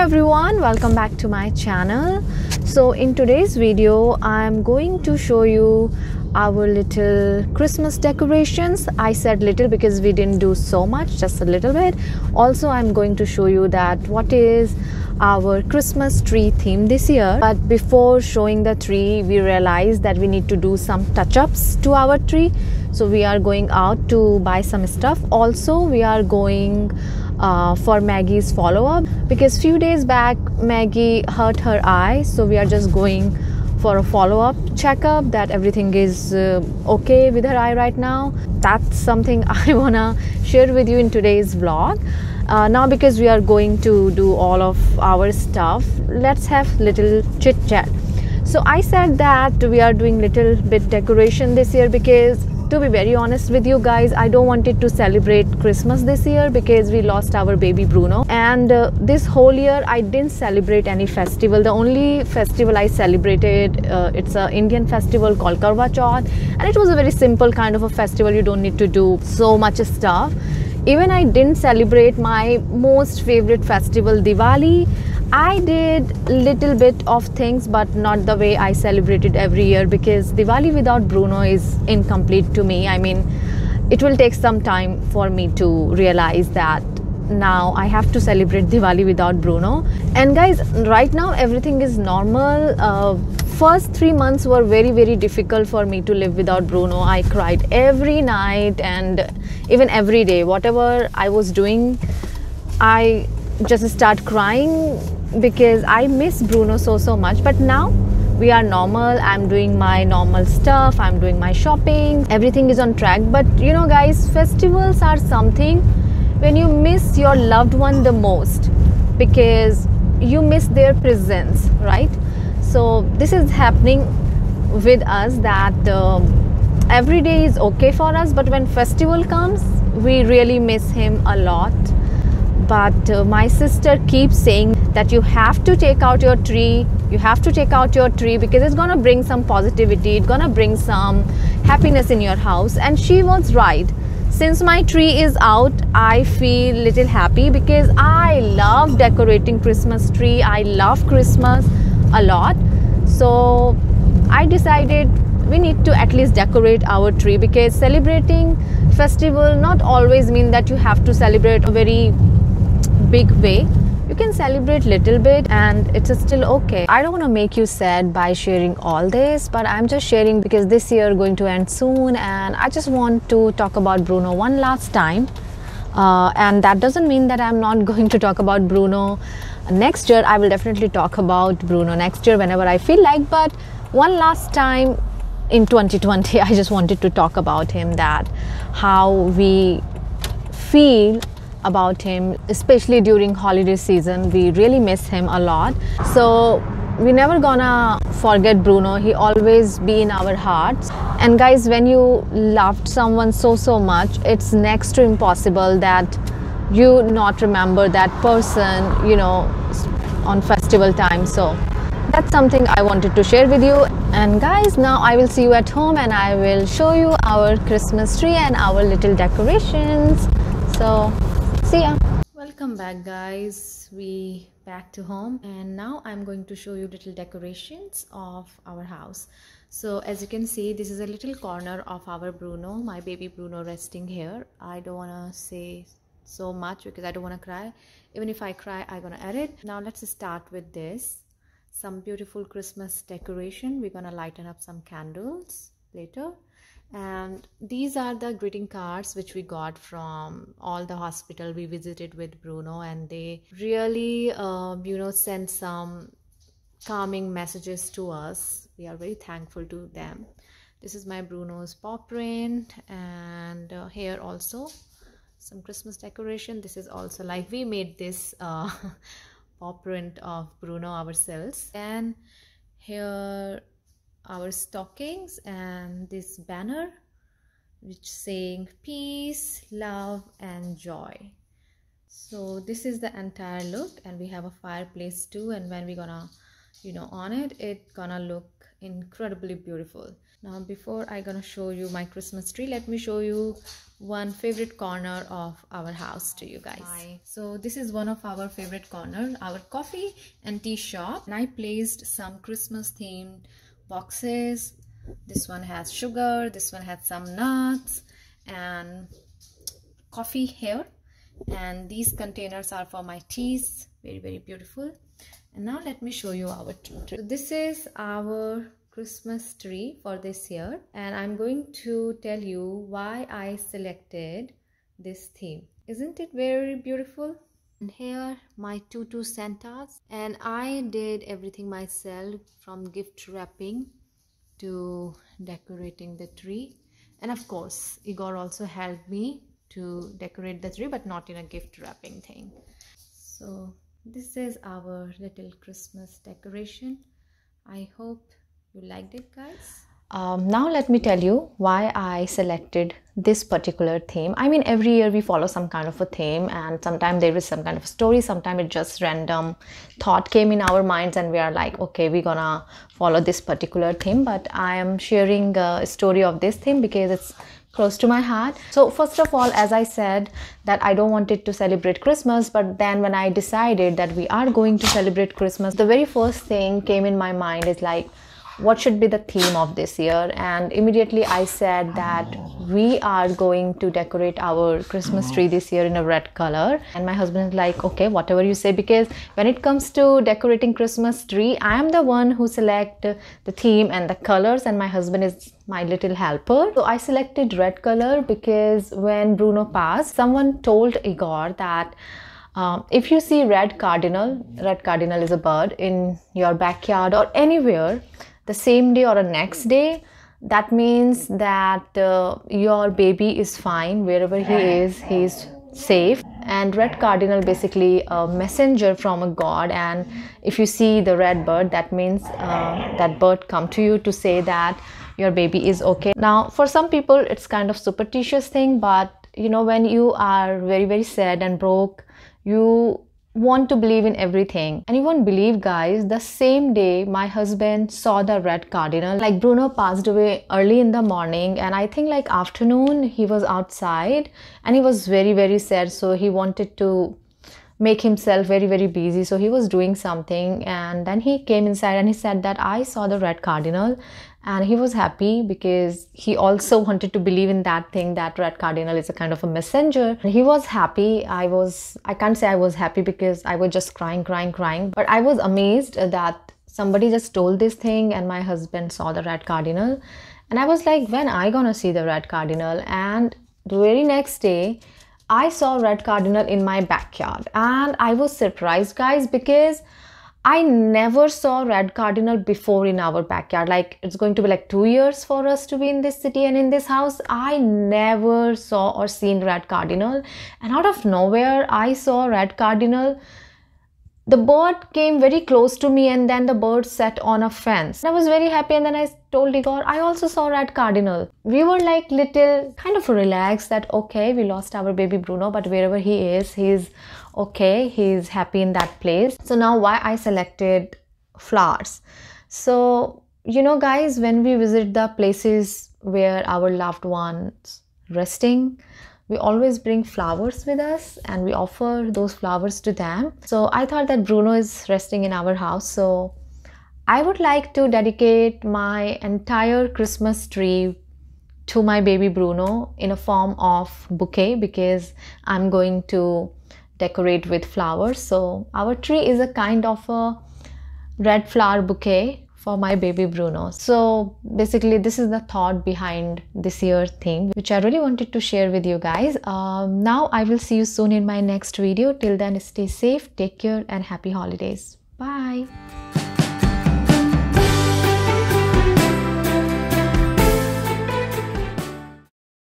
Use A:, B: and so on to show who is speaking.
A: everyone, welcome back to my channel. So in today's video I'm going to show you our little Christmas decorations. I said little because we didn't do so much, just a little bit. Also I'm going to show you that what is our Christmas tree theme this year. But before showing the tree, we realized that we need to do some touch-ups to our tree. So we are going out to buy some stuff. Also we are going for Maggie's follow-up because few days back Maggie hurt her eye, so we are just going for a follow-up checkup that everything is okay with her eye right now. That's something I wanna share with you in today's vlog. Now because we are going to do all of our stuff, let's have little chit chat. So I said that we are doing little bit decoration this year because, to be very honest with you guys, I don't wanted to celebrate Christmas this year because we lost our baby Bruno, and this whole year I didn't celebrate any festival. The only festival I celebrated, it's an Indian festival called Karwa Chauth, and it was a very simple kind of a festival. You don't need to do so much stuff. Even I didn't celebrate my most favorite festival, Diwali. I did little bit of things, but not the way I celebrated every year, because Diwali without Bruno is incomplete to me. I mean, it will take some time for me to realize that now I have to celebrate Diwali without Bruno. And guys, right now everything is normal. First 3 months were very difficult for me to live without Bruno. I cried every night and even every day. Whatever I was doing, I just start crying because I miss Bruno so much. But now we are normal. I'm doing my normal stuff, I'm doing my shopping, everything is on track. But you know guys, festivals are something when you miss your loved one the most, because you miss their presence, right? So this is happening with us, that every day is okay for us, but when festival comes we really miss him a lot. But my sister keeps saying that you have to take out your tree, you have to take out your tree because it's gonna bring some positivity, it's gonna bring some happiness in your house. And she was right. Since my tree is out, I feel little happy because I love decorating Christmas tree. I love Christmas a lot. So I decided we need to at least decorate our tree, because celebrating festival not always mean that you have to celebrate a very big way. You can celebrate little bit and it's still okay. I don't want to make you sad by sharing all this, but I'm just sharing because this year going to end soon and I just want to talk about Bruno one last time. And that doesn't mean that I'm not going to talk about Bruno next year. I will definitely talk about Bruno next year whenever I feel like, but one last time in 2020 I just wanted to talk about him, that how we feel about him, especially during holiday season. We really miss him a lot. So we never gonna forget Bruno. He always be in our hearts. And guys, when you loved someone so much, it's next to impossible that you not remember that person, you know, on festival time. So that's something I wanted to share with you. And guys, now I will see you at home and I will show you our Christmas tree and our little decorations. So see ya. Welcome back guys, we back to home, and now I'm going to show you little decorations of our house. So as you can see, this is a little corner of our Bruno, my baby Bruno, resting here. I don't want to say so much because I don't want to cry. Even if I cry, I'm gonna edit. Now let's start with this, some beautiful Christmas decoration. We're gonna lighten up some candles later. And these are the greeting cards which we got from all the hospital we visited with Bruno, and they really you know, sent some calming messages to us. We are very thankful to them. This is my Bruno's paw print, and here also some Christmas decoration. This is also like we made this paw print of Bruno ourselves. And here our stockings and this banner which saying peace, love and joy. So this is the entire look, and we have a fireplace too, and when we're gonna, you know, on it gonna look incredibly beautiful. Now before I gonna show you my Christmas tree, let me show you one favorite corner of our house to you guys. So this is one of our favorite corner, our coffee and tea shop, and I placed some Christmas themed boxes. This one has sugar, this one has some nuts and coffee here, and these containers are for my teas. Very beautiful. And now let me show you our tree. So this is our Christmas tree for this year, and I'm going to tell you why I selected this theme. Isn't it very beautiful? And here my two Santas, and I did everything myself, from gift wrapping to decorating the tree. And of course Igor also helped me to decorate the tree, but not in a gift wrapping thing. So this is our little Christmas decoration. I hope you liked it, guys. Now let me tell you why I selected this particular theme. I mean, every year we follow some kind of a theme, and sometimes there is some kind of story, sometimes it just random thought came in our minds and we are like, okay, we're gonna follow this particular theme. But I am sharing a story of this theme because it's close to my heart. So first of all, as I said, that I don't want it to celebrate Christmas, but then when I decided that we are going to celebrate Christmas, the very first thing came in my mind is like, what should be the theme of this year? And immediately I said that we are going to decorate our Christmas tree this year in a red color. And my husband is like, okay, whatever you say, because when it comes to decorating Christmas tree, I am the one who select the theme and the colors, and my husband is my little helper. So I selected red color because when Bruno passed, someone told Igor that if you see red cardinal is a bird, in your backyard or anywhere the same day or the next day, that means that your baby is fine. Wherever he is safe. And red cardinal basically a messenger from a god, and if you see the red bird, that means that bird come to you to say that your baby is okay. Now for some people it's kind of superstitious thing, but you know, when you are very sad and broke, you want to believe in everything. And you won't believe, guys, the same day my husband saw the red cardinal. Like, Bruno passed away early in the morning, and I think like afternoon he was outside and he was very sad. So he wanted to make himself very busy, so he was doing something, and then he came inside and he said that I saw the red cardinal. And he was happy because he also wanted to believe in that thing, that red cardinal is a kind of a messenger. He was happy. I can't say I was happy because I was just crying, but I was amazed that somebody just told this thing and my husband saw the red cardinal. And I was like, when I gonna see the red cardinal? And the very next day I saw red cardinal in my backyard, and I was surprised, guys, because I never saw red cardinal before in our backyard. Like, it's going to be like 2 years for us to be in this city and in this house. I never saw or seen red cardinal, and out of nowhere I saw red cardinal. The bird came very close to me, and then the bird sat on a fence. I was very happy, and then I told Igor, I also saw red cardinal. We were like little kind of relaxed that, okay, we lost our baby Bruno, but wherever he is, he's okay, he's happy in that place. So now why I selected flowers. So, you know, guys, when we visit the places where our loved ones resting, we always bring flowers with us and we offer those flowers to them. So I thought that Bruno is resting in our house, so I would like to dedicate my entire Christmas tree to my baby Bruno in a form of bouquet, because I'm going to decorate with flowers. So our tree is a kind of a red flower bouquet for my baby Bruno. So basically this is the thought behind this year's theme, which I really wanted to share with you guys. Now I will see you soon in my next video. Till then, stay safe, take care, and happy holidays. Bye.